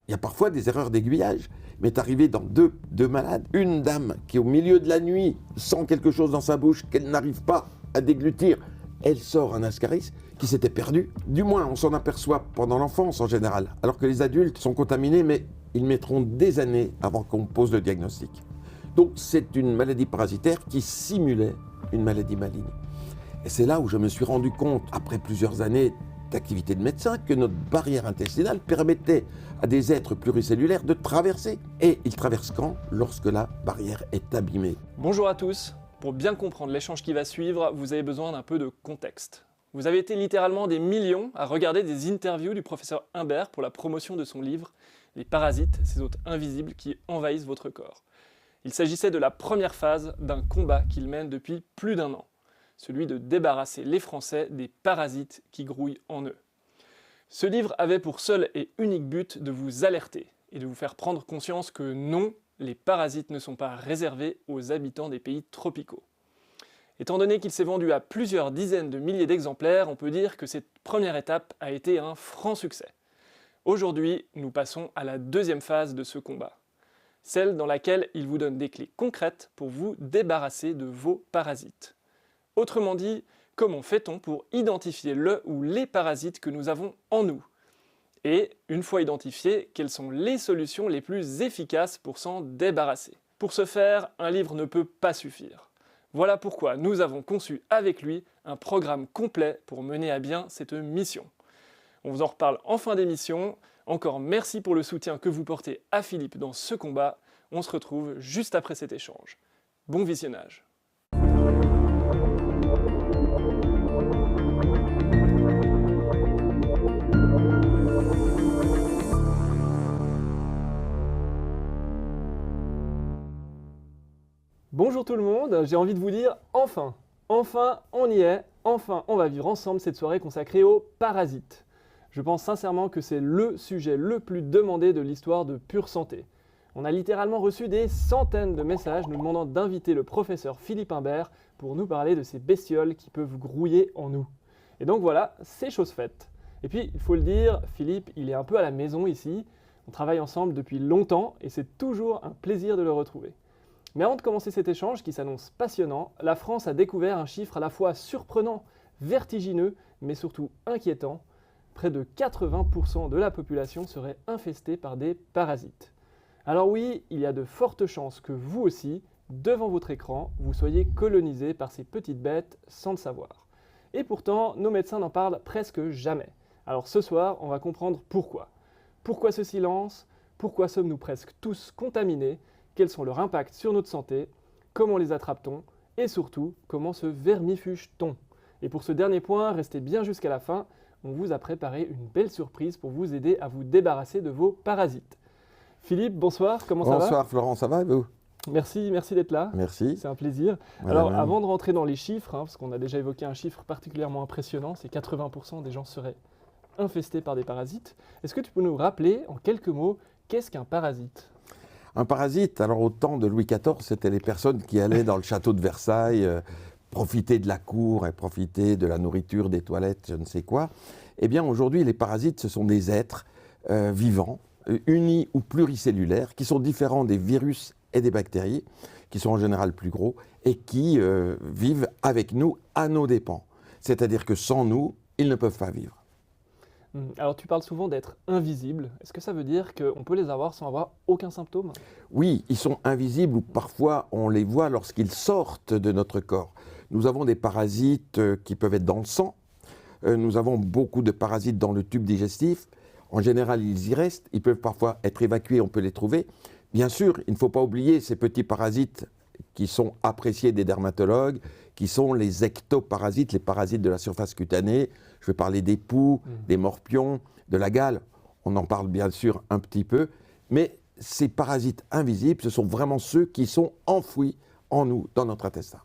il y a parfois des erreurs d'aiguillage. Il m'est arrivé dans deux malades, une dame qui au milieu de la nuit sent quelque chose dans sa bouche qu'elle n'arrive pas à déglutir. Elle sort un ascaris qui s'était perdu. Du moins, on s'en aperçoit pendant l'enfance en général, alors que les adultes sont contaminés, mais ils mettront des années avant qu'on pose le diagnostic. Donc c'est une maladie parasitaire qui simulait une maladie maligne. Et c'est là où je me suis rendu compte, après plusieurs années d'activité de médecin, que notre barrière intestinale permettait à des êtres pluricellulaires de traverser. Et ils traversent quand? Lorsque la barrière est abîmée. Bonjour à tous. Pour bien comprendre l'échange qui va suivre, vous avez besoin d'un peu de contexte. Vous avez été littéralement des millions à regarder des interviews du professeur Imbert pour la promotion de son livre « Les parasites, ces hôtes invisibles qui envahissent votre corps ». Il s'agissait de la première phase d'un combat qu'il mène depuis plus d'1 an, celui de débarrasser les Français des parasites qui grouillent en eux. Ce livre avait pour seul et unique but de vous alerter et de vous faire prendre conscience que non, les parasites ne sont pas réservés aux habitants des pays tropicaux. Étant donné qu'il s'est vendu à plusieurs dizaines de milliers d'exemplaires, on peut dire que cette première étape a été un franc succès. Aujourd'hui, nous passons à la deuxième phase de ce combat, celle dans laquelle il vous donne des clés concrètes pour vous débarrasser de vos parasites. Autrement dit, comment fait-on pour identifier le ou les parasites que nous avons en nous ? Et, une fois identifiés, quelles sont les solutions les plus efficaces pour s'en débarrasser ? Pour ce faire, un livre ne peut pas suffire. Voilà pourquoi nous avons conçu avec lui un programme complet pour mener à bien cette mission. On vous en reparle en fin d'émission. Encore merci pour le soutien que vous portez à Philippe dans ce combat. On se retrouve juste après cet échange. Bon visionnage. Bonjour tout le monde, j'ai envie de vous dire enfin on y est, enfin on va vivre ensemble cette soirée consacrée aux parasites. Je pense sincèrement que c'est le sujet le plus demandé de l'histoire de Pure Santé. On a littéralement reçu des centaines de messages nous demandant d'inviter le professeur Philippe Imbert pour nous parler de ces bestioles qui peuvent grouiller en nous. Et donc voilà, c'est chose faite. Et puis, il faut le dire, Philippe, il est un peu à la maison ici, on travaille ensemble depuis longtemps et c'est toujours un plaisir de le retrouver. Mais avant de commencer cet échange qui s'annonce passionnant, la France a découvert un chiffre à la fois surprenant, vertigineux, mais surtout inquiétant. Près de 80% de la population serait infestée par des parasites. Alors oui, il y a de fortes chances que vous aussi, devant votre écran, vous soyez colonisé par ces petites bêtes sans le savoir. Et pourtant, nos médecins n'en parlent presque jamais. Alors ce soir, on va comprendre pourquoi. Pourquoi ce silence ? Pourquoi sommes-nous presque tous contaminés ? Quels sont leurs impacts sur notre santé, comment les attrape-t-on et surtout, comment se vermifuge-t-on? Et pour ce dernier point, restez bien jusqu'à la fin, on vous a préparé une belle surprise pour vous aider à vous débarrasser de vos parasites. Philippe, bonsoir, comment ça va? Bonsoir Florent, ça va et vous? Merci d'être là. Merci. C'est un plaisir. Voilà. Alors avant de rentrer dans les chiffres, parce qu'on a déjà évoqué un chiffre particulièrement impressionnant, c'est 80% des gens seraient infestés par des parasites. Est-ce que tu peux nous rappeler en quelques mots, qu'est-ce qu'un parasite ? Un parasite, alors au temps de Louis XIV, c'était les personnes qui allaient dans le château de Versailles, profiter de la cour et profiter de la nourriture, des toilettes, je ne sais quoi. Eh bien aujourd'hui, les parasites, ce sont des êtres vivants, unis ou pluricellulaires, qui sont différents des virus et des bactéries, qui sont en général plus gros, et qui vivent avec nous à nos dépens. C'est-à-dire que sans nous, ils ne peuvent pas vivre. Alors tu parles souvent d'être invisibles. Est-ce que ça veut dire qu'on peut les avoir sans avoir aucun symptôme ? Oui, ils sont invisibles ou parfois on les voit lorsqu'ils sortent de notre corps. Nous avons des parasites qui peuvent être dans le sang. Nous avons beaucoup de parasites dans le tube digestif. En général, ils y restent. Ils peuvent parfois être évacués, on peut les trouver. Bien sûr, il ne faut pas oublier ces petits parasites qui sont appréciés des dermatologues, qui sont les ectoparasites, les parasites de la surface cutanée. Je vais parler des poux, des morpions, de la gale. On en parle bien sûr un petit peu. Mais ces parasites invisibles, ce sont vraiment ceux qui sont enfouis en nous, dans notre intestin.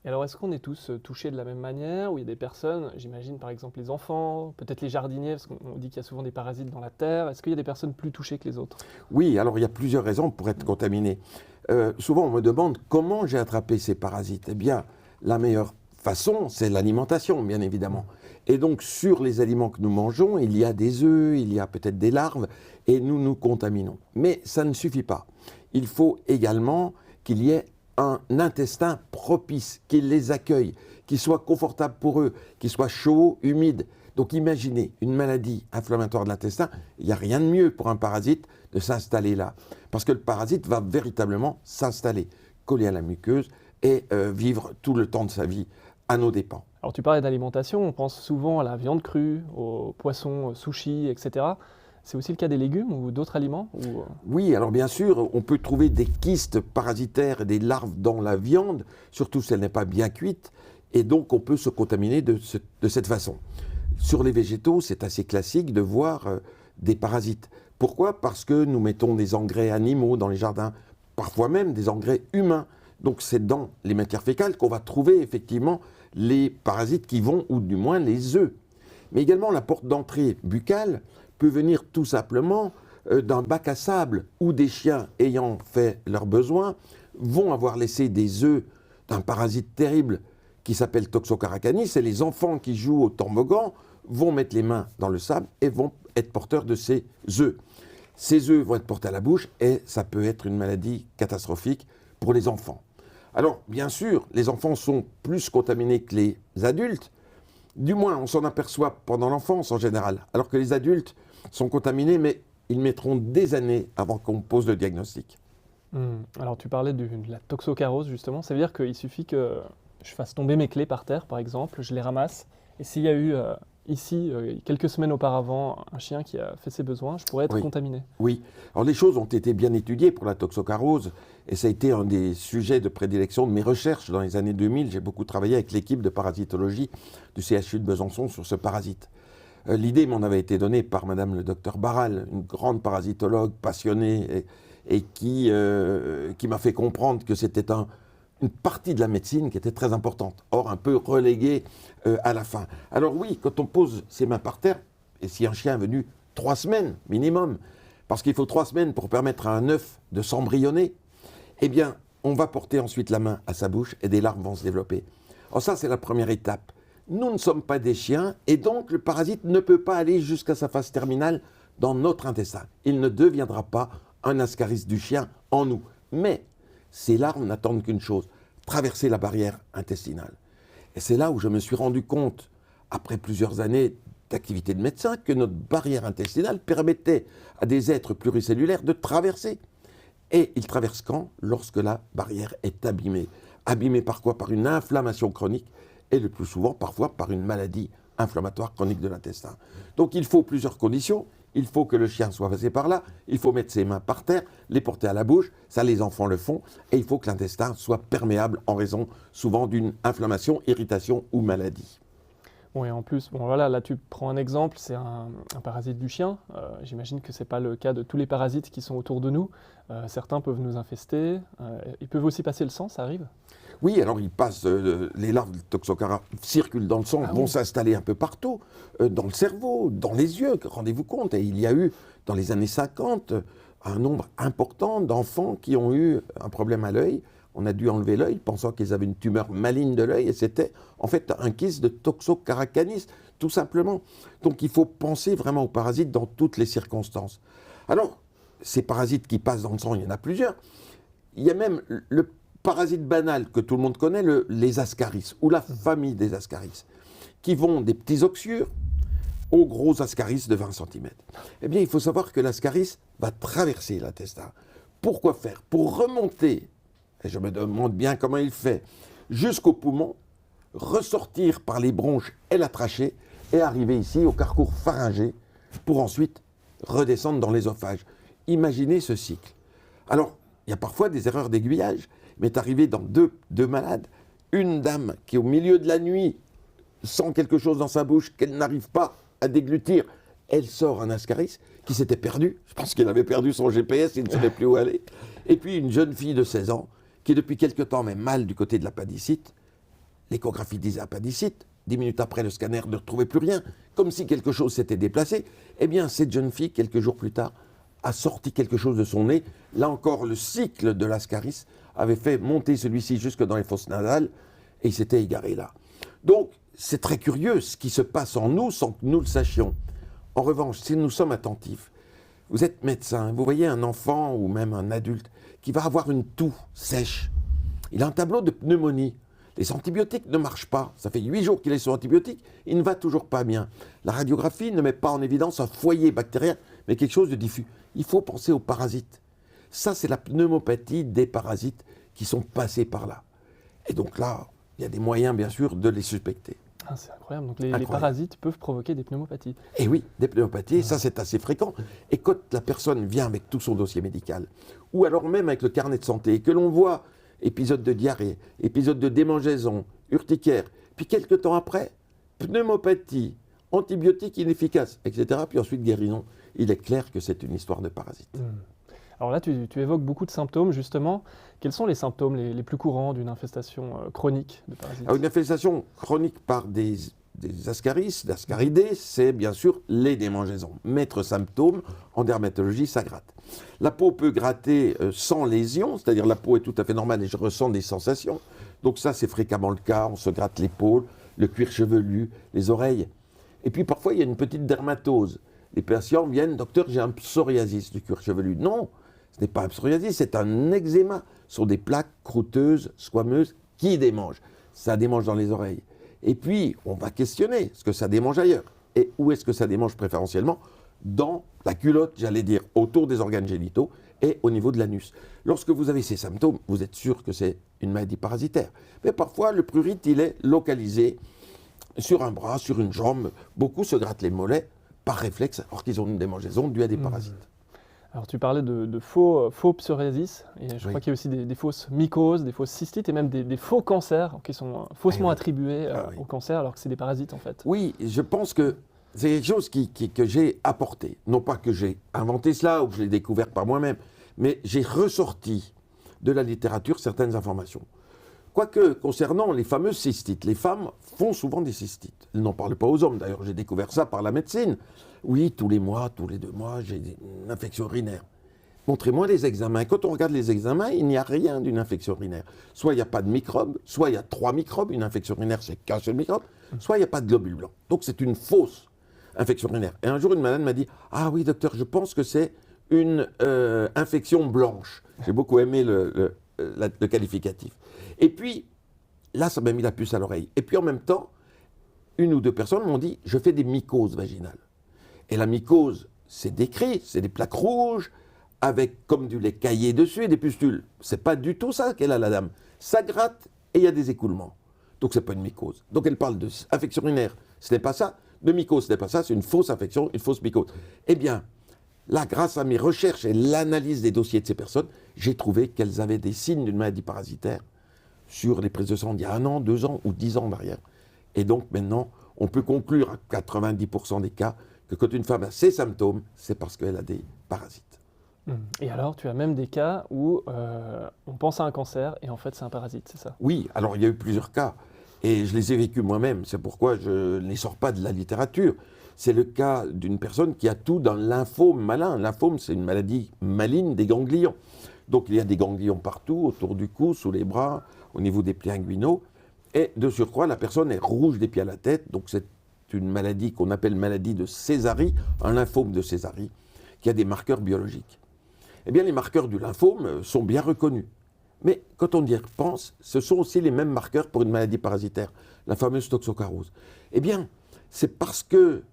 Et alors, est-ce qu'on est tous touchés de la même manière, ou il y a des personnes, j'imagine par exemple les enfants, peut-être les jardiniers, parce qu'on dit qu'il y a souvent des parasites dans la terre. Est-ce qu'il y a des personnes plus touchées que les autres ? Oui, alors il y a plusieurs raisons pour être contaminé. Souvent, on me demande comment j'ai attrapé ces parasites. Eh bien, la meilleure façon, c'est l'alimentation, bien évidemment. Et donc, sur les aliments que nous mangeons, il y a des œufs, il y a peut-être des larves, et nous nous contaminons. Mais ça ne suffit pas. Il faut également qu'il y ait un intestin propice, qu'il les accueille, qu'il soit confortable pour eux, qu'il soit chaud, humide. Donc imaginez une maladie inflammatoire de l'intestin, il n'y a rien de mieux pour un parasite de s'installer là. Parce que le parasite va véritablement s'installer, coller à la muqueuse et vivre tout le temps de sa vie à nos dépens. Alors tu parlais d'alimentation, on pense souvent à la viande crue, aux poissons, sushi, etc. C'est aussi le cas des légumes ou d'autres aliments Oui, alors bien sûr, on peut trouver des kystes parasitaires et des larves dans la viande, surtout si elle n'est pas bien cuite, et donc on peut se contaminer de cette façon. Sur les végétaux, c'est assez classique de voir des parasites. Pourquoi ? Parce que nous mettons des engrais animaux dans les jardins, parfois même des engrais humains. Donc c'est dans les matières fécales qu'on va trouver effectivement les parasites qui vont, ou du moins les œufs. Mais également la porte d'entrée buccale peut venir tout simplement d'un bac à sable où des chiens ayant fait leurs besoins vont avoir laissé des œufs d'un parasite terrible qui s'appelle Toxocaracanis, et les enfants qui jouent au toboggan vont mettre les mains dans le sable et vont être porteurs de ces œufs. Ces œufs vont être portés à la bouche et ça peut être une maladie catastrophique pour les enfants. Alors, bien sûr, les enfants sont plus contaminés que les adultes. Du moins, on s'en aperçoit pendant l'enfance en général. Alors que les adultes sont contaminés, mais ils mettront des années avant qu'on pose le diagnostic. Alors, tu parlais de la toxocarose, justement. Ça veut dire qu'il suffit que je fasse tomber mes clés par terre, par exemple, je les ramasse. Et s'il y a eu ici, quelques semaines auparavant, un chien qui a fait ses besoins, je pourrais être contaminé. Oui. Alors, les choses ont été bien étudiées pour la toxocarose. Et ça a été un des sujets de prédilection de mes recherches dans les années 2000. J'ai beaucoup travaillé avec l'équipe de parasitologie du CHU de Besançon sur ce parasite. L'idée m'en avait été donnée par Madame le docteur Barral, une grande parasitologue passionnée et qui m'a fait comprendre que c'était une partie de la médecine qui était très importante, or un peu reléguée à la fin. Alors oui, quand on pose ses mains par terre, et si un chien est venu 3 semaines minimum, parce qu'il faut 3 semaines pour permettre à un œuf de s'embryonner, eh bien, on va porter ensuite la main à sa bouche et des larves vont se développer. Alors ça, c'est la première étape. Nous ne sommes pas des chiens et donc le parasite ne peut pas aller jusqu'à sa phase terminale dans notre intestin. Il ne deviendra pas un ascaris du chien en nous. Mais ces larves n'attendent qu'une chose, traverser la barrière intestinale. Et c'est là où je me suis rendu compte, après plusieurs années d'activité de médecin, que notre barrière intestinale permettait à des êtres pluricellulaires de traverser. Et ils traversent quand ? Lorsque la barrière est abîmée. Abîmée par quoi ? Par une inflammation chronique et le plus souvent parfois par une maladie inflammatoire chronique de l'intestin. Donc il faut plusieurs conditions. Il faut que le chien soit passé par là, il faut mettre ses mains par terre, les porter à la bouche, ça les enfants le font, et il faut que l'intestin soit perméable en raison souvent d'une inflammation, irritation ou maladie. Oui, en plus, bon voilà, là tu prends un exemple, c'est un parasite du chien. J'imagine que ce n'est pas le cas de tous les parasites qui sont autour de nous. Certains peuvent nous infester, ils peuvent aussi passer le sang, ça arrive ? Oui, alors ils passent, les larves de Toxocara circulent dans le sang, vont s'installer un peu partout, dans le cerveau, dans les yeux, rendez-vous compte. Et il y a eu, dans les années 50, un nombre important d'enfants qui ont eu un problème à l'œil. On a dû enlever l'œil, pensant qu'ils avaient une tumeur maligne de l'œil, et c'était en fait un kyste de Toxocaracanis, tout simplement. Donc il faut penser vraiment aux parasites dans toutes les circonstances. Alors, ces parasites qui passent dans le sang, il y en a plusieurs. Il y a même le parasite banal que tout le monde connaît, les ascaris, ou la famille des ascaris, qui vont des petits oxyures aux gros ascaris de 20 cm. Eh bien, il faut savoir que l'ascaris va traverser l'intestin. Pourquoi faire ? Pour remonter, et je me demande bien comment il fait, jusqu'au poumon, ressortir par les bronches et la trachée, et arriver ici au carrefour pharyngé, pour ensuite redescendre dans l'ésophage. Imaginez ce cycle. Alors, il y a parfois des erreurs d'aiguillage. Il m'est arrivé dans deux malades, une dame qui au milieu de la nuit sent quelque chose dans sa bouche qu'elle n'arrive pas à déglutir. Elle sort un ascaris qui s'était perdu. Je pense qu'elle avait perdu son GPS, il ne savait plus où aller. Et puis une jeune fille de 16 ans qui depuis quelque temps met mal du côté de l'appendicite. L'échographie disait appendicite. 10 minutes après, le scanner ne retrouvait plus rien, comme si quelque chose s'était déplacé. Eh bien, cette jeune fille, quelques jours plus tard, a sorti quelque chose de son nez. Là encore, le cycle de l'ascaris avait fait monter celui-ci jusque dans les fosses nasales et il s'était égaré là. Donc, c'est très curieux ce qui se passe en nous sans que nous le sachions. En revanche, si nous sommes attentifs, vous êtes médecin, vous voyez un enfant ou même un adulte qui va avoir une toux sèche. Il a un tableau de pneumonie. Les antibiotiques ne marchent pas. Ça fait 8 jours qu'il est sur antibiotiques, il ne va toujours pas bien. La radiographie ne met pas en évidence un foyer bactérien, mais quelque chose de diffus. Il faut penser aux parasites. Ça, c'est la pneumopathie des parasites qui sont passés par là. Et donc là, il y a des moyens, bien sûr, de les suspecter. Ah, c'est incroyable. Donc les parasites peuvent provoquer des pneumopathies. Et oui, des pneumopathies, ça c'est assez fréquent. Et quand la personne vient avec tout son dossier médical, ou alors même avec le carnet de santé, et que l'on voit épisode de diarrhée, épisode de démangeaison, urticaire, puis quelques temps après, pneumopathie, antibiotiques inefficaces, etc., puis ensuite guérison, il est clair que c'est une histoire de parasites. Alors là, tu évoques beaucoup de symptômes, justement. Quels sont les symptômes les plus courants d'une infestation chronique de parasites? Alors, une infestation chronique par des ascaris, d'ascaridés, c'est bien sûr les démangeaisons. Maître symptôme, en dermatologie, ça gratte. La peau peut gratter sans lésion, c'est-à-dire la peau est tout à fait normale et je ressens des sensations. Donc ça, c'est fréquemment le cas. On se gratte l'épaule, le cuir chevelu, les oreilles. Et puis parfois, il y a une petite dermatose. Les patients viennent, docteur, j'ai un psoriasis du cuir chevelu. Non, ce n'est pas un psoriasis, c'est un eczéma. Ce sont des plaques croûteuses, squameuses, qui démangent. Ça démange dans les oreilles. Et puis, on va questionner, est-ce que ça démange ailleurs? Et où est-ce que ça démange préférentiellement? Dans la culotte, j'allais dire, autour des organes génitaux et au niveau de l'anus. Lorsque vous avez ces symptômes, vous êtes sûr que c'est une maladie parasitaire. Mais parfois, le prurite, il est localisé sur un bras, sur une jambe. Beaucoup se grattent les mollets par réflexe, alors qu'ils ont une démangeaison due à des parasites. Alors tu parlais de faux psoriasis, et je crois qu'il y a aussi des fausses mycoses, des fausses cystites et même des faux cancers qui sont faussement attribués au cancer alors que c'est des parasites en fait. Oui, je pense que c'est quelque chose que j'ai apporté. Non pas que j'ai inventé cela ou que je l'ai découvert par moi-même, mais j'ai ressorti de la littérature certaines informations. Quoique, concernant les fameuses cystites, les femmes font souvent des cystites. Elles n'en parlent pas aux hommes, d'ailleurs, j'ai découvert ça par la médecine. Oui, tous les mois, tous les 2 mois, j'ai une infection urinaire. Montrez-moi les examens. Quand on regarde les examens, il n'y a rien d'une infection urinaire. Soit il n'y a pas de microbes, soit il y a 3 microbes. Une infection urinaire, c'est qu'un seul microbe. Soit il n'y a pas de globules blancs. Donc c'est une fausse infection urinaire. Et un jour, une malade m'a dit « Ah oui, docteur, je pense que c'est une infection blanche. » J'ai beaucoup aimé le qualificatif. Et puis, là, ça m'a mis la puce à l'oreille. Et puis en même temps, 1 ou 2 personnes m'ont dit « Je fais des mycoses vaginales. » Et la mycose, c'est décrit, c'est des plaques rouges, avec comme du lait caillé dessus et des pustules. C'est pas du tout ça qu'elle a, la dame. Ça gratte et il y a des écoulements. Donc c'est pas une mycose. Donc elle parle d'infection urinaire, ce n'est pas ça. De mycose, ce n'est pas ça, c'est une fausse infection, une fausse mycose. Eh bien, là, grâce à mes recherches et l'analyse des dossiers de ces personnes, j'ai trouvé qu'elles avaient des signes d'une maladie parasitaire sur les prises de sang d'il y a 1 an, 2 ans ou 10 ans derrière. Et donc maintenant, on peut conclure à 90% des cas que quand une femme a ces symptômes, c'est parce qu'elle a des parasites. Et alors, tu as même des cas où on pense à un cancer et en fait c'est un parasite, c'est ça? Oui, alors il y a eu plusieurs cas et je les ai vécus moi-même, c'est pourquoi je ne les sors pas de la littérature. C'est le cas d'une personne qui a tout dans le lymphome malin. Le lymphome, c'est une maladie maligne des ganglions. Donc il y a des ganglions partout, autour du cou, sous les bras, au niveau des plis inguinaux. Et de surcroît, la personne est rouge des pieds à la tête, donc c'est une maladie qu'on appelle maladie de Sézary, un lymphome de Sézary, qui a des marqueurs biologiques. Eh bien, les marqueurs du lymphome sont bien reconnus. Mais quand on y repense, ce sont aussi les mêmes marqueurs pour une maladie parasitaire, la fameuse toxocarose. Eh bien, c'est parce que,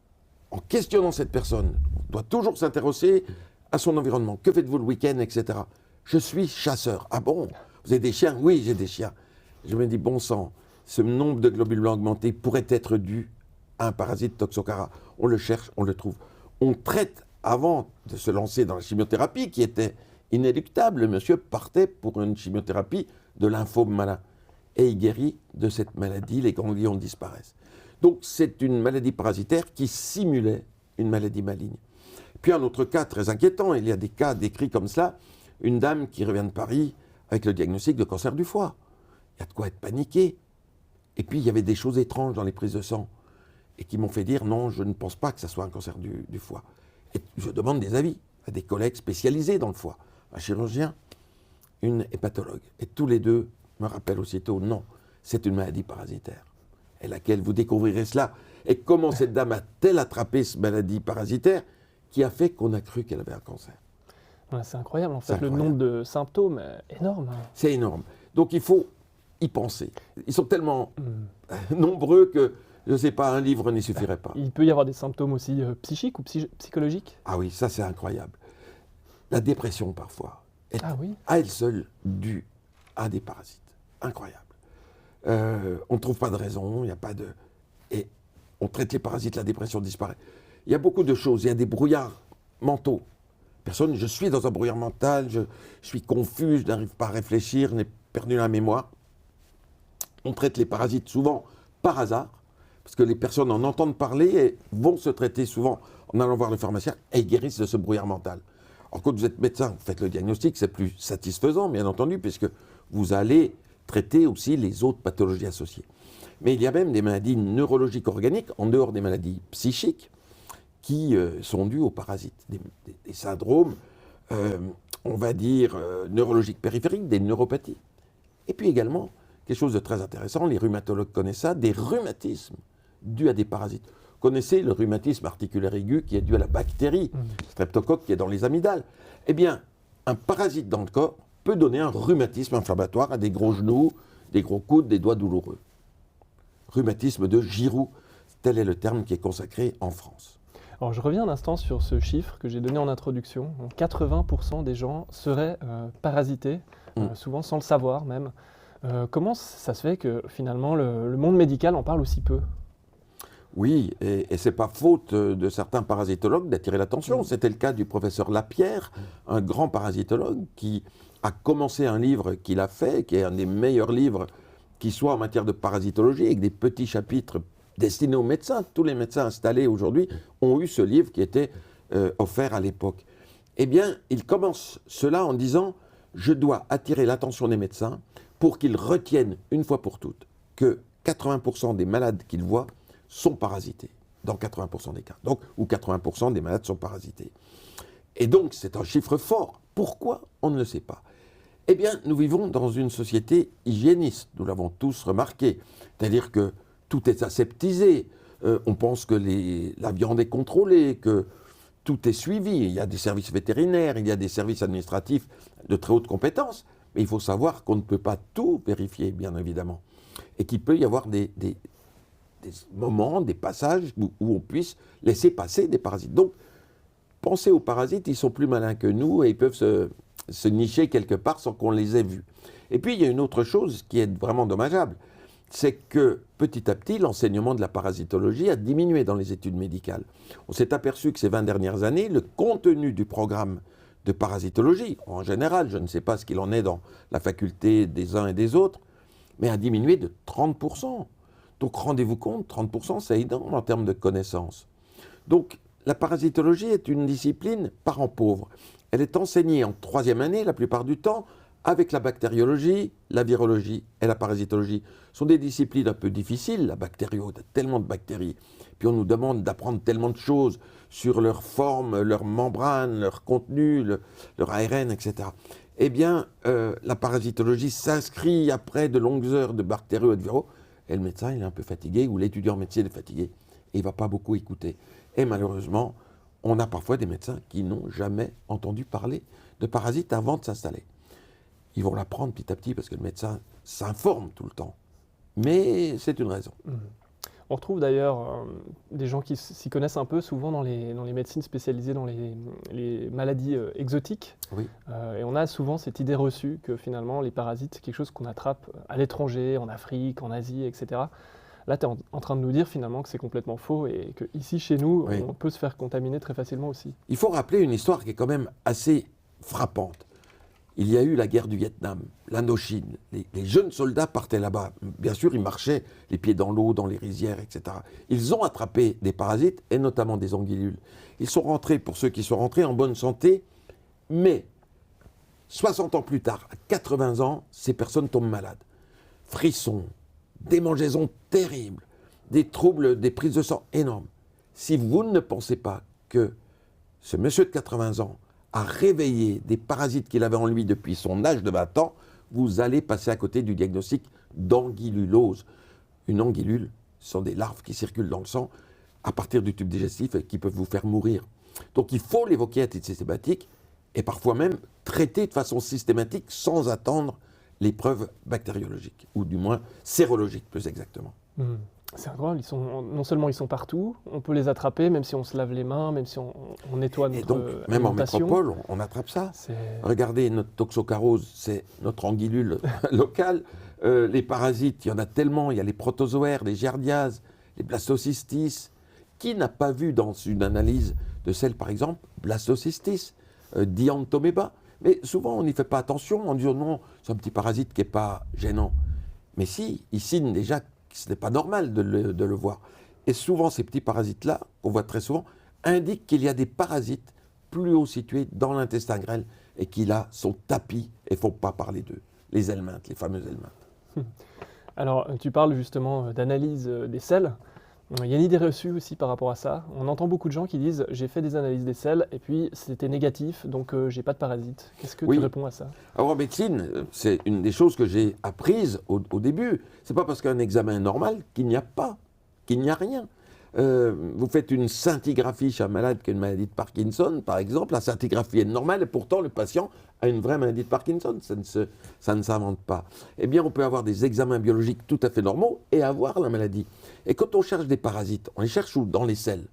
en questionnant cette personne, on doit toujours s'intéresser à son environnement. Que faites-vous le week-end, etc. Je suis chasseur. Ah bon? Vous avez des chiens? Oui, j'ai des chiens. Je me dis, bon sang, ce nombre de globules blancs augmentés pourrait être dû à un parasite toxocara. On le cherche, on le trouve. On traite avant de se lancer dans la chimiothérapie, qui était inéluctable. Le monsieur partait pour une chimiothérapie de lymphome malin. Et il guérit de cette maladie, les ganglions disparaissent. Donc c'est une maladie parasitaire qui simulait une maladie maligne. Puis un autre cas très inquiétant, il y a des cas décrits comme cela, une dame qui revient de Paris avec le diagnostic de cancer du foie. Il y a de quoi être paniqué. Et puis il y avait des choses étranges dans les prises de sang et qui m'ont fait dire non, je ne pense pas que ça soit un cancer du foie. Et je demande des avis à des collègues spécialisés dans le foie, un chirurgien, une hépatologue. Et tous les deux me rappellent aussitôt, non, c'est une maladie parasitaire. et laquelle vous découvrirez cela. Et comment cette dame a-t-elle attrapé cette maladie parasitaire qui a fait qu'on a cru qu'elle avait un cancer. Ouais, c'est incroyable, en fait, C'est le incroyable. nombre de symptômes est énorme. C'est énorme. Donc il faut y penser. Ils sont tellement Hmm. nombreux que, je ne sais pas, un livre n'y suffirait pas. Il peut y avoir des symptômes aussi psychiques ou psychologiques? Ah oui, ça c'est incroyable. La dépression parfois est Ah oui. à elle seule due à des parasites. Incroyable. On ne trouve pas de raison, il n'y a pas de... Et on traite les parasites, la dépression disparaît. Il y a beaucoup de choses, il y a des brouillards mentaux. Je suis dans un brouillard mental, je suis confus, je n'arrive pas à réfléchir, j'ai perdu la mémoire. On traite les parasites souvent par hasard, parce que les personnes en entendent parler et vont se traiter souvent en allant voir le pharmacien et ils guérissent de ce brouillard mental. Alors quand vous êtes médecin, vous faites le diagnostic, c'est plus satisfaisant, bien entendu, puisque vous allez traiter aussi les autres pathologies associées. Mais il y a même des maladies neurologiques organiques, en dehors des maladies psychiques, qui sont dues aux parasites, des syndromes, on va dire, neurologiques périphériques, des neuropathies. Et puis également, quelque chose de très intéressant, les rhumatologues connaissent ça, des rhumatismes dus à des parasites. Vous connaissez le rhumatisme articulaire aigu qui est dû à la bactérie, streptocoque qui est dans les amygdales. Eh bien, un parasite dans le corps peut donner un rhumatisme inflammatoire à des gros genoux, des gros coudes, des doigts douloureux. Rhumatisme de Giroud, tel est le terme qui est consacré en France. Alors je reviens un instant sur ce chiffre que j'ai donné en introduction. 80% des gens seraient parasités, souvent sans le savoir même. Comment ça se fait que finalement le monde médical en parle aussi peu? Oui, et ce n'est pas faute de certains parasitologues d'attirer l'attention. C'était le cas du professeur Lapierre, un grand parasitologue qui a commencé un livre qu'il a fait, qui est un des meilleurs livres qui soit en matière de parasitologie, avec des petits chapitres destinés aux médecins. Tous les médecins installés aujourd'hui ont eu ce livre qui était offert à l'époque. Eh bien, il commence cela en disant « Je dois attirer l'attention des médecins pour qu'ils retiennent une fois pour toutes que 80% des malades qu'ils voient sont parasités, dans 80% des cas. Donc, ou 80% des malades sont parasités. Et donc, c'est un chiffre fort. Pourquoi? On ne le sait pas. Eh bien, nous vivons dans une société hygiéniste, nous l'avons tous remarqué. C'est-à-dire que tout est aseptisé, on pense que la viande est contrôlée, que tout est suivi. Il y a des services vétérinaires, il y a des services administratifs de très haute compétence, mais il faut savoir qu'on ne peut pas tout vérifier, bien évidemment. Et qu'il peut y avoir des moments, des passages où on puisse laisser passer des parasites. Donc, pensez aux parasites, ils sont plus malins que nous et ils peuvent se nicher quelque part sans qu'on les ait vus. Et puis, il y a une autre chose qui est vraiment dommageable, c'est que petit à petit, l'enseignement de la parasitologie a diminué dans les études médicales. On s'est aperçu que ces 20 dernières années, le contenu du programme de parasitologie, en général, je ne sais pas ce qu'il en est dans la faculté des uns et des autres, mais a diminué de 30%. Donc rendez-vous compte, 30%, c'est énorme en termes de connaissances. Donc la parasitologie est une discipline parent pauvre. Elle est enseignée en 3e année la plupart du temps, avec la bactériologie, la virologie et la parasitologie. Ce sont des disciplines un peu difficiles, la bactério, il y a tellement de bactéries. Puis on nous demande d'apprendre tellement de choses sur leur forme, leur membrane, leur contenu, leur ARN, etc. Eh bien, la parasitologie s'inscrit après de longues heures de bactério et de viraux, et le médecin il est un peu fatigué, ou l'étudiant en médecine est fatigué, et il ne va pas beaucoup écouter. Et malheureusement, on a parfois des médecins qui n'ont jamais entendu parler de parasites avant de s'installer. Ils vont l'apprendre petit à petit parce que le médecin s'informe tout le temps. Mais c'est une raison. On retrouve d'ailleurs des gens qui s'y connaissent un peu, souvent dans les médecines spécialisées dans les maladies exotiques. Oui. Et on a souvent cette idée reçue que finalement les parasites, c'est quelque chose qu'on attrape à l'étranger, en Afrique, en Asie, etc. Là, tu es en train de nous dire finalement que c'est complètement faux et qu'ici, chez nous, Oui. on peut se faire contaminer très facilement aussi. Il faut rappeler une histoire qui est quand même assez frappante. Il y a eu la guerre du Vietnam, l'Indochine. Les jeunes soldats partaient là-bas. Bien sûr, ils marchaient les pieds dans l'eau, dans les rizières, etc. Ils ont attrapé des parasites, et notamment des anguillules. Ils sont rentrés, pour ceux qui sont rentrés, en bonne santé, mais 60 ans plus tard, à 80 ans, ces personnes tombent malades. Frissons, démangeaisons terribles, des troubles, des prises de sang énormes. Si vous ne pensez pas que ce monsieur de 80 ans a réveillé des parasites qu'il avait en lui depuis son âge de 20 ans, vous allez passer à côté du diagnostic d'anguillulose. Une anguillule, Ce sont des larves qui circulent dans le sang à partir du tube digestif et qui peuvent vous faire mourir. Donc il faut l'évoquer à titre systématique et parfois même traiter de façon systématique sans attendre les preuves bactériologiques, ou du moins sérologiques plus exactement. C'est incroyable, non seulement ils sont partout, on peut les attraper même si on se lave les mains, même si on nettoie notre alimentation. Et donc, même en métropole, on attrape ça. Regardez, notre toxocarose, c'est notre anguillule locale. Les parasites, il y en a tellement, il y a les protozoaires, les giardiases, les blastocystis. Qui n'a pas vu dans une analyse de sel, par exemple, blastocystis, dianthomeba? Mais souvent, on n'y fait pas attention, on dit oh non, c'est un petit parasite qui n'est pas gênant. Mais si, il signe déjà que ce n'est pas normal de le voir. Et souvent, ces petits parasites-là, qu'on voit très souvent, indiquent qu'il y a des parasites plus haut situés dans l'intestin grêle et qui, là, sont tapis et ne font pas parler d'eux. Les helminthes, les fameux helminthes. Alors, tu parles justement d'analyse des sels. Il y a une idée reçue aussi par rapport à ça. On entend beaucoup de gens qui disent « j'ai fait des analyses des sels et puis c'était négatif, donc j'ai pas de parasites ». Qu'est-ce que tu réponds à ça? Alors en médecine, c'est une des choses que j'ai apprises au début. C'est pas parce qu'un examen est normal qu'il n'y a pas, qu'il n'y a rien. Vous faites une scintigraphie chez un malade qui a une maladie de Parkinson, par exemple, la scintigraphie est normale et pourtant le patient a une vraie maladie de Parkinson, ça ne s'invente pas. Eh bien, on peut avoir des examens biologiques tout à fait normaux et avoir la maladie. Et quand on cherche des parasites, on les cherche où? Dans les selles.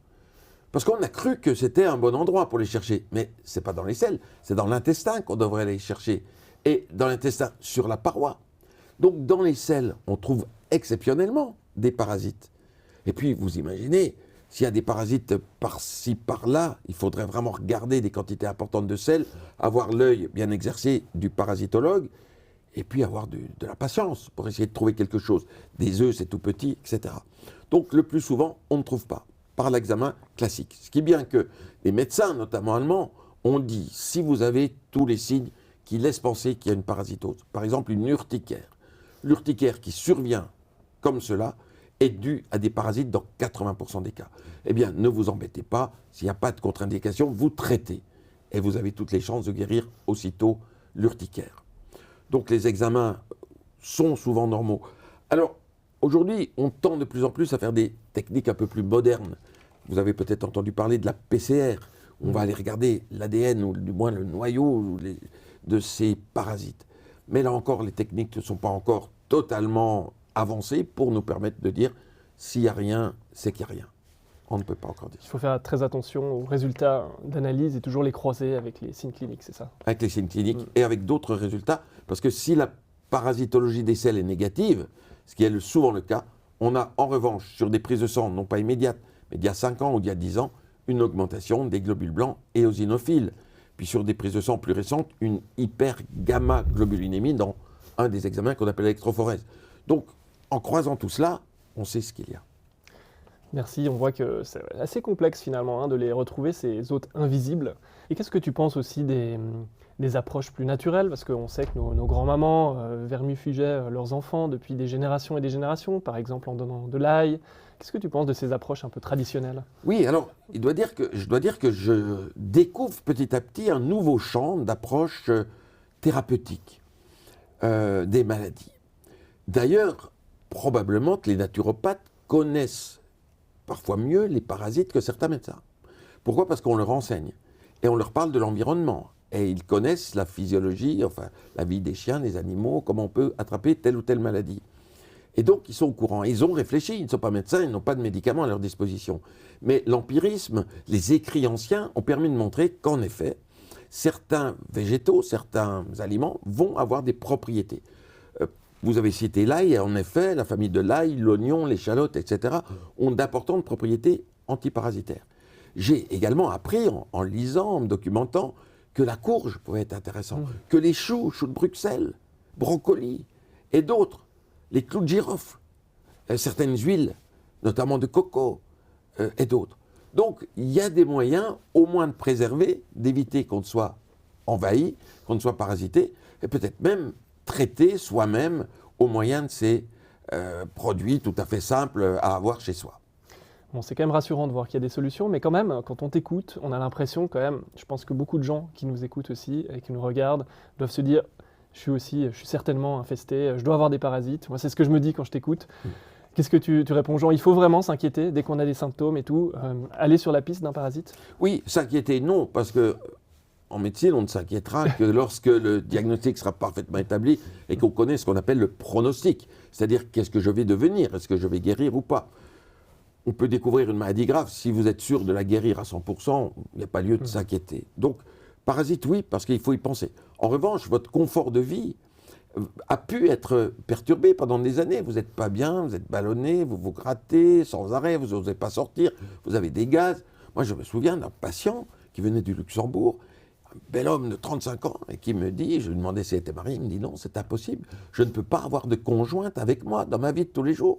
Parce qu'on a cru que c'était un bon endroit pour les chercher, mais ce n'est pas dans les selles, c'est dans l'intestin qu'on devrait les chercher. Et dans l'intestin, sur la paroi. Donc dans les selles, on trouve exceptionnellement des parasites. Et puis, vous imaginez, s'il y a des parasites par-ci, par-là, il faudrait vraiment regarder des quantités importantes de sel, avoir l'œil bien exercé du parasitologue, et puis avoir de la patience pour essayer de trouver quelque chose. Des œufs, c'est tout petit, etc. Donc, le plus souvent, on ne trouve pas, par l'examen classique. Ce qui est bien que les médecins, notamment allemands, ont dit, si vous avez tous les signes qui laissent penser qu'il y a une parasitose, par exemple une urticaire, l'urticaire qui survient comme cela, est due à des parasites dans 80% des cas. Eh bien, ne vous embêtez pas, s'il n'y a pas de contre-indication, vous traitez. Et vous avez toutes les chances de guérir aussitôt l'urticaire. Donc les examens sont souvent normaux. Alors, aujourd'hui, on tend de plus en plus à faire des techniques un peu plus modernes. Vous avez peut-être entendu parler de la PCR. On va aller regarder l'ADN, ou du moins le noyau de ces parasites. Mais là encore, les techniques ne sont pas encore totalement avancées pour nous permettre de dire s'il n'y a rien, c'est qu'il n'y a rien. On ne peut pas encore dire. Il faut faire très attention aux résultats d'analyse et toujours les croiser avec les signes cliniques, c'est ça? Avec les signes cliniques et avec d'autres résultats. Parce que si la parasitologie des selles est négative, ce qui est souvent le cas, on a en revanche sur des prises de sang, non pas immédiates, mais d'il y a 5 ans ou d'il y a 10 ans, une augmentation des globules blancs éosinophiles. Puis sur des prises de sang plus récentes, une hypergamma-globulinémie dans un des examens qu'on appelle l'électrophorèse. Donc, en croisant tout cela, on sait ce qu'il y a. Merci, on voit que c'est assez complexe finalement de les retrouver, ces hôtes invisibles. Et qu'est-ce que tu penses aussi des approches plus naturelles? Parce qu'on sait que nos grands-mamans vermifugeaient leurs enfants depuis des générations et des générations, par exemple en donnant de l'ail. Qu'est-ce que tu penses de ces approches un peu traditionnelles? Oui, alors, je dois dire que je découvre petit à petit un nouveau champ d'approche thérapeutique des maladies. D'ailleurs, probablement que les naturopathes connaissent parfois mieux les parasites que certains médecins. Pourquoi? Parce qu'on leur enseigne et on leur parle de l'environnement. Et ils connaissent la physiologie, enfin la vie des chiens, des animaux, comment on peut attraper telle ou telle maladie. Et donc ils sont au courant, ils ont réfléchi, ils ne sont pas médecins, ils n'ont pas de médicaments à leur disposition. Mais l'empirisme, les écrits anciens ont permis de montrer qu'en effet, certains végétaux, certains aliments vont avoir des propriétés. Vous avez cité l'ail, et en effet, la famille de l'ail, l'oignon, l'échalote, etc., ont d'importantes propriétés antiparasitaires. J'ai également appris, en lisant, en me documentant, que la courge pouvait être intéressante, que les choux de Bruxelles, brocolis et d'autres, les clous de girofle, certaines huiles, notamment de coco et d'autres. Donc, il y a des moyens, au moins de préserver, d'éviter qu'on ne soit envahi, qu'on ne soit parasité, et peut-être même traiter soi-même au moyen de ces produits tout à fait simples à avoir chez soi. Bon, c'est quand même rassurant de voir qu'il y a des solutions, mais quand même, quand on t'écoute, on a l'impression quand même, je pense que beaucoup de gens qui nous écoutent aussi et qui nous regardent doivent se dire, je suis certainement infesté, je dois avoir des parasites. Moi, c'est ce que je me dis quand je t'écoute. Qu'est-ce que tu réponds aux gens? Il faut vraiment s'inquiéter dès qu'on a des symptômes et tout, aller sur la piste d'un parasite? Oui, s'inquiéter, non, parce que en médecine, on ne s'inquiétera que lorsque le diagnostic sera parfaitement établi et qu'on connaît ce qu'on appelle le pronostic. C'est-à-dire, qu'est-ce que je vais devenir? Est-ce que je vais guérir ou pas? On peut découvrir une maladie grave. Si vous êtes sûr de la guérir à 100%, il n'y a pas lieu de s'inquiéter. Donc, parasite, oui, parce qu'il faut y penser. En revanche, votre confort de vie a pu être perturbé pendant des années. Vous n'êtes pas bien, vous êtes ballonné, vous vous grattez sans arrêt, vous n'osez pas sortir, vous avez des gaz. Moi, je me souviens d'un patient qui venait du Luxembourg, un bel homme de 35 ans, et qui me dit, je lui demandais s'il était marié, il me dit non, c'est impossible, je ne peux pas avoir de conjointe avec moi dans ma vie de tous les jours.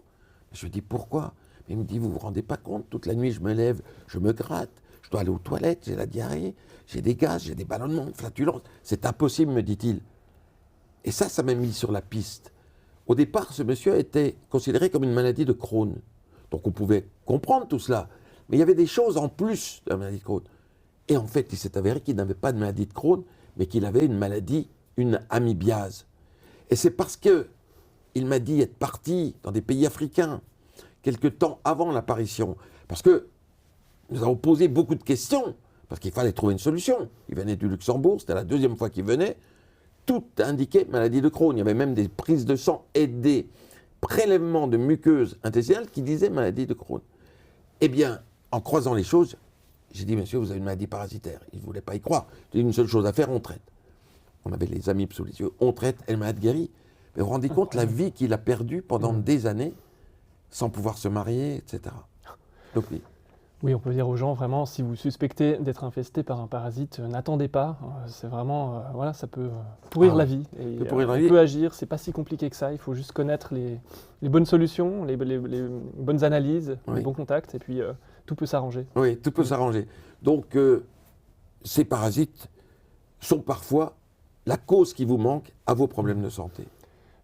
Je lui dis pourquoi? Il me dit, vous ne vous rendez pas compte, toute la nuit je me lève, je me gratte, je dois aller aux toilettes, j'ai la diarrhée, j'ai des gaz, j'ai des ballonnements, flatulences, c'est impossible, me dit-il. Et ça m'a mis sur la piste. Au départ, ce monsieur était considéré comme une maladie de Crohn. Donc on pouvait comprendre tout cela. Mais il y avait des choses en plus de la maladie de Crohn. Et en fait, il s'est avéré qu'il n'avait pas de maladie de Crohn, mais qu'il avait une maladie, une amibiase. Et c'est parce qu'il m'a dit être parti dans des pays africains, quelque temps avant l'apparition. Parce que nous avons posé beaucoup de questions, parce qu'il fallait trouver une solution. Il venait du Luxembourg, c'était la deuxième fois qu'il venait. Tout indiquait maladie de Crohn. Il y avait même des prises de sang et des prélèvements de muqueuses intestinales qui disaient maladie de Crohn. Eh bien, en croisant les choses, j'ai dit, monsieur, vous avez une maladie parasitaire. Il ne voulait pas y croire. J'ai dit, une seule chose à faire, on traite. On avait les amis sous les yeux. On traite, elle m'a guéri. Mais vous vous rendez compte la vie qu'il a perdue pendant des années, sans pouvoir se marier, etc. Donc oui. Oui, on peut dire aux gens, vraiment, si vous suspectez d'être infesté par un parasite, n'attendez pas. C'est vraiment, voilà, ça peut pourrir la vie. Et, on peut agir, c'est pas si compliqué que ça. Il faut juste connaître les bonnes solutions, les bonnes analyses, les bons contacts, et puis tout peut s'arranger. Oui, tout peut s'arranger. Donc, ces parasites sont parfois la cause qui vous manque à vos problèmes de santé.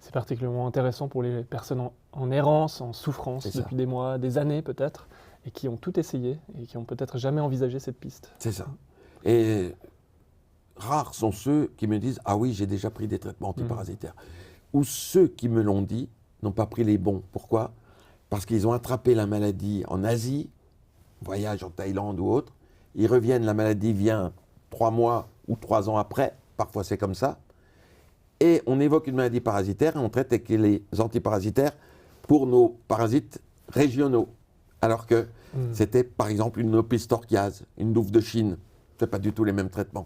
C'est particulièrement intéressant pour les personnes en errance, en souffrance depuis des mois, des années peut-être, et qui ont tout essayé et qui n'ont peut-être jamais envisagé cette piste. C'est ça. Et rares sont ceux qui me disent « Ah oui, j'ai déjà pris des traitements antiparasitaires ». Ou ceux qui me l'ont dit n'ont pas pris les bons. Pourquoi? Parce qu'ils ont attrapé la maladie en Asie, voyage en Thaïlande ou autre. Ils reviennent, la maladie vient 3 mois ou 3 ans après. Parfois c'est comme ça. Et on évoque une maladie parasitaire et on traite avec les antiparasitaires pour nos parasites régionaux. Alors que c'était par exemple une opistorchiase, une douve de Chine. Ce n'est pas du tout les mêmes traitements.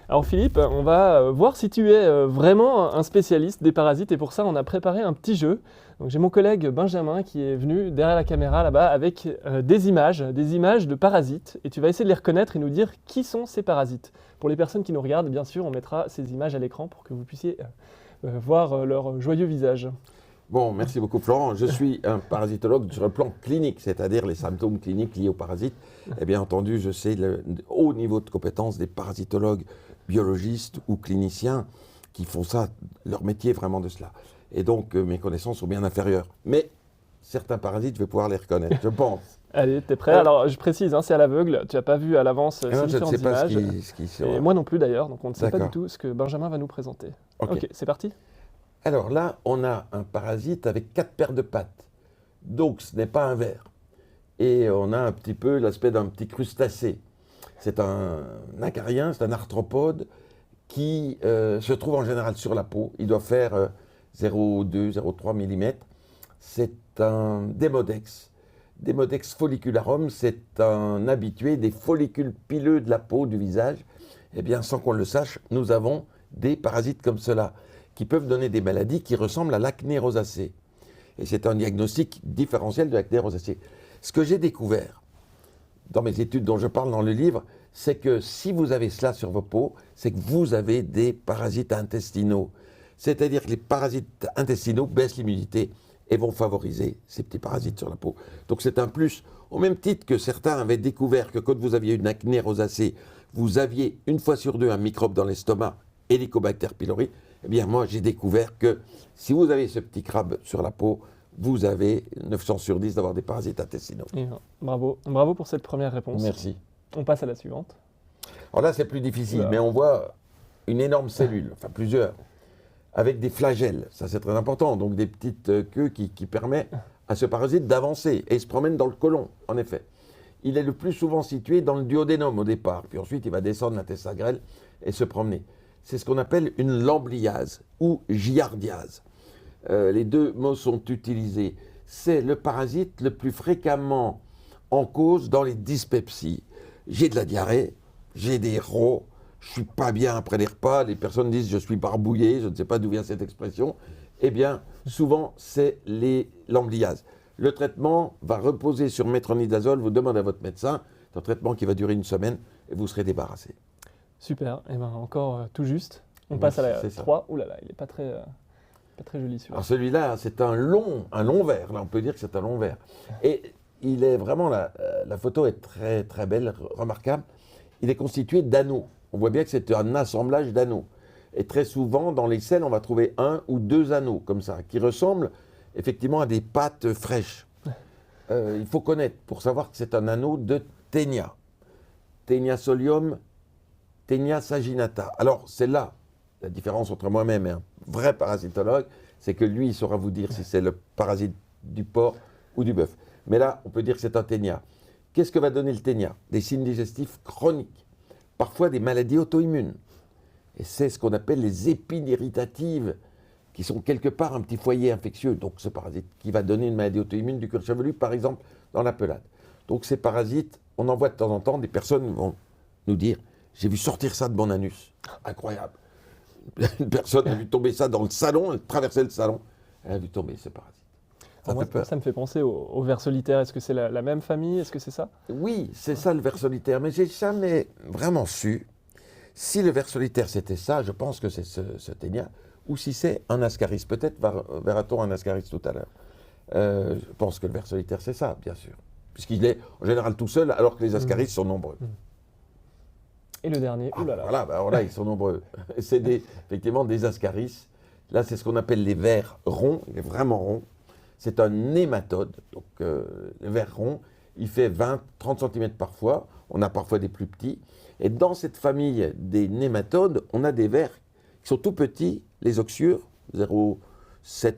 Alors Philippe, on va voir si tu es vraiment un spécialiste des parasites et pour ça on a préparé un petit jeu. Donc j'ai mon collègue Benjamin qui est venu derrière la caméra là-bas avec des images de parasites et tu vas essayer de les reconnaître et nous dire qui sont ces parasites. Pour les personnes qui nous regardent, bien sûr, on mettra ces images à l'écran pour que vous puissiez voir leur joyeux visage. Bon, merci beaucoup Florent. Je suis un parasitologue sur le plan clinique, c'est-à-dire les symptômes cliniques liés aux parasites. Et bien entendu, je sais le haut niveau de compétence des parasitologues, biologistes ou cliniciens qui font ça, leur métier vraiment de cela. Et donc, mes connaissances sont bien inférieures. Mais certains parasites, je vais pouvoir les reconnaître, je pense. Allez, t'es prêt? Alors, je précise, c'est à l'aveugle. Tu n'as pas vu à l'avance ces différentes images. Je ne sais pas ce qui sera. Et moi non plus d'ailleurs, donc on ne sait pas du tout ce que Benjamin va nous présenter. Ok, c'est parti. Alors là, on a un parasite avec 4 paires de pattes. Donc, ce n'est pas un ver. Et on a un petit peu l'aspect d'un petit crustacé. C'est un acarien, c'est un arthropode qui se trouve en général sur la peau. Il doit faire 0,2, 0,3 mm. C'est un Demodex. Demodex follicularum, c'est un habitué des follicules pileux de la peau, du visage. Eh bien, sans qu'on le sache, nous avons des parasites comme cela, qui peuvent donner des maladies qui ressemblent à l'acné rosacée. Et c'est un diagnostic différentiel de l'acné rosacée. Ce que j'ai découvert dans mes études dont je parle dans le livre, c'est que si vous avez cela sur vos peaux, c'est que vous avez des parasites intestinaux. C'est-à-dire que les parasites intestinaux baissent l'immunité et vont favoriser ces petits parasites sur la peau. Donc c'est un plus, au même titre que certains avaient découvert que quand vous aviez une acné rosacée, vous aviez une fois sur 2 un microbe dans l'estomac, Helicobacter pylori. Eh bien moi j'ai découvert que si vous avez ce petit crabe sur la peau, vous avez 9 chances sur 10 d'avoir des parasites intestinaux. Et bravo pour cette première réponse. Merci. On passe à la suivante. Alors là c'est plus difficile, mais on voit une énorme cellule, enfin plusieurs, avec des flagelles, ça c'est très important, donc des petites queues qui permettent à ce parasite d'avancer et il se promène dans le côlon, en effet. Il est le plus souvent situé dans le duodénum au départ, puis ensuite il va descendre l'intestin grêle et se promener. C'est ce qu'on appelle une lambliase ou giardiase. Les deux mots sont utilisés. C'est le parasite le plus fréquemment en cause dans les dyspepsies. J'ai de la diarrhée, j'ai des rots, je ne suis pas bien après les repas, les personnes disent je suis barbouillé, je ne sais pas d'où vient cette expression. Eh bien, souvent, c'est les lambliases. Le traitement va reposer sur métronidazole, vous demandez à votre médecin, c'est un traitement qui va durer 1 semaine et vous serez débarrassé. Super, et ben encore tout juste. On passe à la 3. Ouh là là, il n'est pas très joli celui-là. Alors celui-là, c'est un long verre, là on peut dire que c'est un long verre. Et il est vraiment, la photo est très très belle, remarquable. Il est constitué d'anneaux. On voit bien que c'est un assemblage d'anneaux. Et très souvent, dans les selles, on va trouver 1 ou 2 anneaux, comme ça, qui ressemblent effectivement à des pâtes fraîches. Il faut connaître, pour savoir que c'est un anneau de Taenia. Taenia solium, Taenia saginata. Alors, c'est là la différence entre moi-même et un vrai parasitologue, c'est que lui, il saura vous dire si c'est le parasite du porc ou du bœuf. Mais là, on peut dire que c'est un Taenia. Qu'est-ce que va donner le Taenia? Des signes digestifs chroniques, parfois des maladies auto-immunes. Et c'est ce qu'on appelle les épines irritatives, qui sont quelque part un petit foyer infectieux. Donc ce parasite qui va donner une maladie auto-immune du cuir chevelu, par exemple, dans la pelade. Donc ces parasites, on en voit de temps en temps, des personnes vont nous dire « j'ai vu sortir ça de mon anus ». Incroyable. Une personne a vu tomber ça dans le salon, elle traversait le salon, elle a vu tomber ce parasite. Ça me fait penser au ver solitaire. Est-ce que c'est la même famille? Est-ce que c'est ça? Oui, c'est ça le ver solitaire, mais j'ai jamais vraiment su si le ver solitaire c'était ça, je pense que c'est ce Taenia, ou si c'est un ascaris. Peut-être verra-t-on un ascaris tout à l'heure. Je pense que le ver solitaire c'est ça, bien sûr, puisqu'il est en général tout seul, alors que les ascaris sont nombreux. Et le dernier, oulala. Voilà, voilà, ils sont nombreux. C'est effectivement des ascaris. Là, c'est ce qu'on appelle les vers ronds, il est vraiment rond. C'est un nématode, donc le ver rond, il fait 20-30 cm parfois, on a parfois des plus petits. Et dans cette famille des nématodes, on a des vers qui sont tout petits, les oxyures, 0,7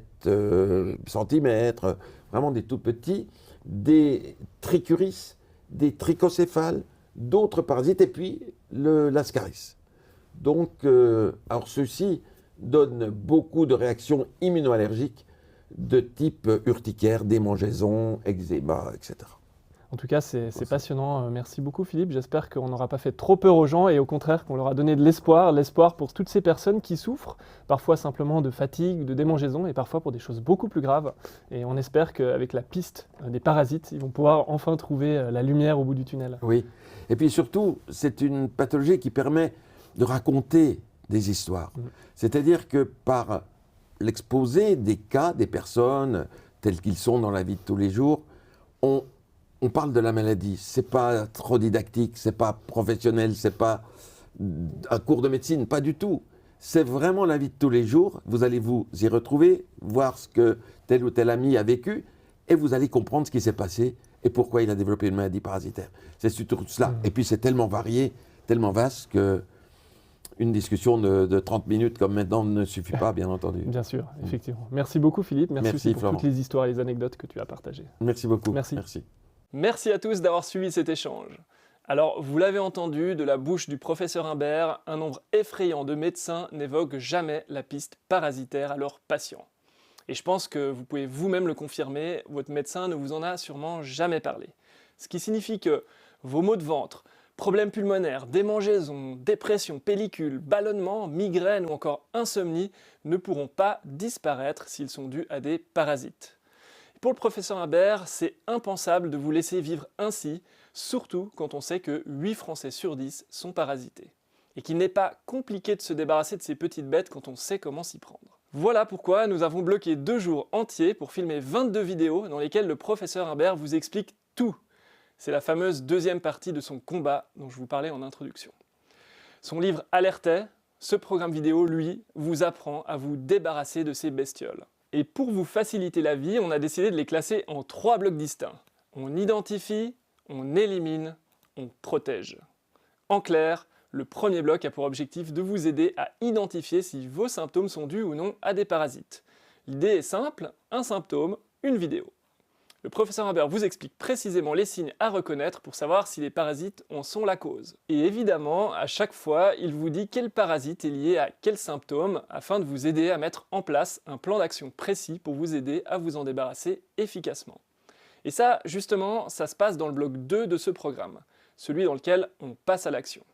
cm, vraiment des tout petits, des trichuris, des trichocéphales, d'autres parasites, et puis l'ascaris. Donc, alors ceux-ci donnent beaucoup de réactions immunoallergiques de type urticaire, démangeaison, eczéma, etc. En tout cas, c'est passionnant. Merci beaucoup, Philippe. J'espère qu'on n'aura pas fait trop peur aux gens et au contraire qu'on leur a donné de l'espoir pour toutes ces personnes qui souffrent, parfois simplement de fatigue, de démangeaison et parfois pour des choses beaucoup plus graves. Et on espère qu'avec la piste des parasites, ils vont pouvoir enfin trouver la lumière au bout du tunnel. Oui, et puis surtout, c'est une pathologie qui permet de raconter des histoires. C'est-à-dire que par l'exposé des cas, des personnes tels qu'ils sont dans la vie de tous les jours, on parle de la maladie. C'est pas trop didactique, c'est pas professionnel, c'est pas un cours de médecine, pas du tout. C'est vraiment la vie de tous les jours. Vous allez vous y retrouver, voir ce que tel ou tel ami a vécu, et vous allez comprendre ce qui s'est passé et pourquoi il a développé une maladie parasitaire. C'est surtout cela. Et puis c'est tellement varié, tellement vaste que une discussion de 30 minutes comme maintenant ne suffit pas, bien entendu. Bien sûr, effectivement. Merci beaucoup, Philippe. Merci aussi pour toutes les histoires et les anecdotes que tu as partagées. Merci beaucoup. Merci. Merci à tous d'avoir suivi cet échange. Alors, vous l'avez entendu, de la bouche du professeur Imbert, un nombre effrayant de médecins n'évoquent jamais la piste parasitaire à leurs patients. Et je pense que vous pouvez vous-même le confirmer, votre médecin ne vous en a sûrement jamais parlé. Ce qui signifie que vos maux de ventre, problèmes pulmonaires, démangeaisons, dépression, pellicule, ballonnement, migraine ou encore insomnie ne pourront pas disparaître s'ils sont dus à des parasites. Pour le professeur Imbert, c'est impensable de vous laisser vivre ainsi, surtout quand on sait que 8 Français sur 10 sont parasités. Et qu'il n'est pas compliqué de se débarrasser de ces petites bêtes quand on sait comment s'y prendre. Voilà pourquoi nous avons bloqué 2 jours entiers pour filmer 22 vidéos dans lesquelles le professeur Imbert vous explique tout. C'est la fameuse deuxième partie de son combat dont je vous parlais en introduction. Son livre alertait, ce programme vidéo, lui, vous apprend à vous débarrasser de ces bestioles. Et pour vous faciliter la vie, on a décidé de les classer en 3 blocs distincts. On identifie, on élimine, on protège. En clair, le premier bloc a pour objectif de vous aider à identifier si vos symptômes sont dus ou non à des parasites. L'idée est simple, un symptôme, une vidéo. Le professeur Imbert vous explique précisément les signes à reconnaître pour savoir si les parasites en sont la cause. Et évidemment, à chaque fois, il vous dit quel parasite est lié à quel symptôme afin de vous aider à mettre en place un plan d'action précis pour vous aider à vous en débarrasser efficacement. Et ça, justement, ça se passe dans le bloc 2 de ce programme, celui dans lequel on passe à l'action.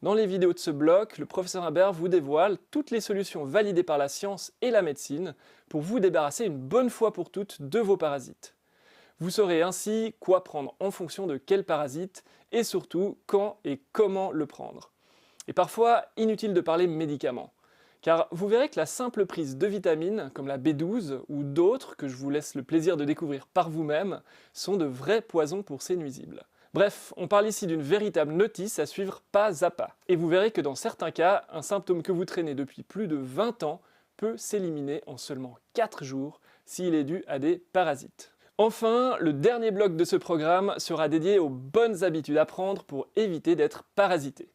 Dans les vidéos de ce bloc, le professeur Imbert vous dévoile toutes les solutions validées par la science et la médecine pour vous débarrasser une bonne fois pour toutes de vos parasites. Vous saurez ainsi quoi prendre en fonction de quel parasite et surtout quand et comment le prendre. Et parfois, inutile de parler médicaments, car vous verrez que la simple prise de vitamines comme la B12 ou d'autres que je vous laisse le plaisir de découvrir par vous-même sont de vrais poisons pour ces nuisibles. Bref, on parle ici d'une véritable notice à suivre pas à pas. Et vous verrez que dans certains cas, un symptôme que vous traînez depuis plus de 20 ans peut s'éliminer en seulement 4 jours s'il est dû à des parasites. Enfin, le dernier bloc de ce programme sera dédié aux bonnes habitudes à prendre pour éviter d'être parasité.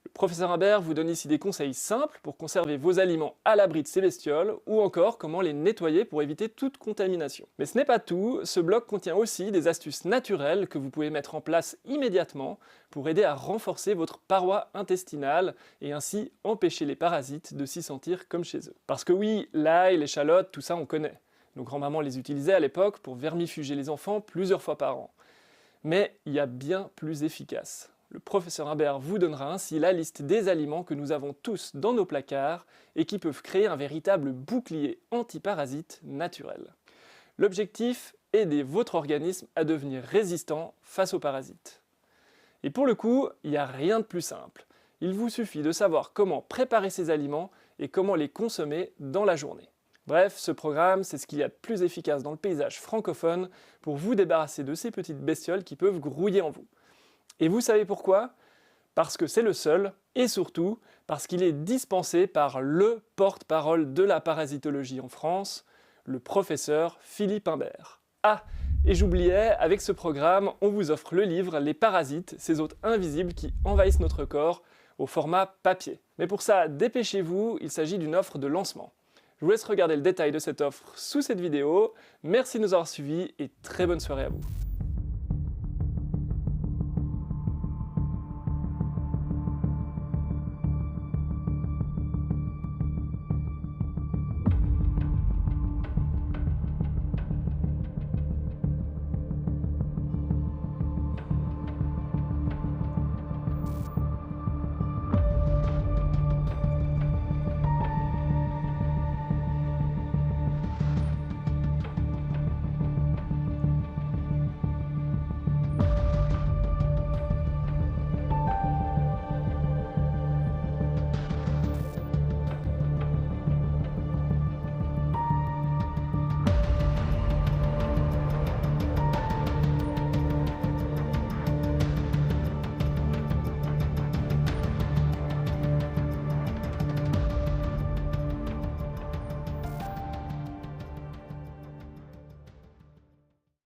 Le professeur Imbert vous donne ici des conseils simples pour conserver vos aliments à l'abri de ces bestioles ou encore comment les nettoyer pour éviter toute contamination. Mais ce n'est pas tout, ce bloc contient aussi des astuces naturelles que vous pouvez mettre en place immédiatement pour aider à renforcer votre paroi intestinale et ainsi empêcher les parasites de s'y sentir comme chez eux. Parce que oui, l'ail, l'échalote, tout ça on connaît. Nos grands-mamans les utilisaient à l'époque pour vermifuger les enfants plusieurs fois par an. Mais il y a bien plus efficace. Le professeur Imbert vous donnera ainsi la liste des aliments que nous avons tous dans nos placards et qui peuvent créer un véritable bouclier antiparasite naturel. L'objectif, aider votre organisme à devenir résistant face aux parasites. Et pour le coup, il n'y a rien de plus simple. Il vous suffit de savoir comment préparer ces aliments et comment les consommer dans la journée. Bref, ce programme, c'est ce qu'il y a de plus efficace dans le paysage francophone pour vous débarrasser de ces petites bestioles qui peuvent grouiller en vous. Et vous savez pourquoi ? Parce que c'est le seul, et surtout parce qu'il est dispensé par le porte-parole de la parasitologie en France, le professeur Philippe Imbert. Ah, et j'oubliais, avec ce programme, on vous offre le livre Les Parasites, ces hôtes invisibles qui envahissent notre corps, au format papier. Mais pour ça, dépêchez-vous, il s'agit d'une offre de lancement. Je vous laisse regarder le détail de cette offre sous cette vidéo. Merci de nous avoir suivis et très bonne soirée à vous.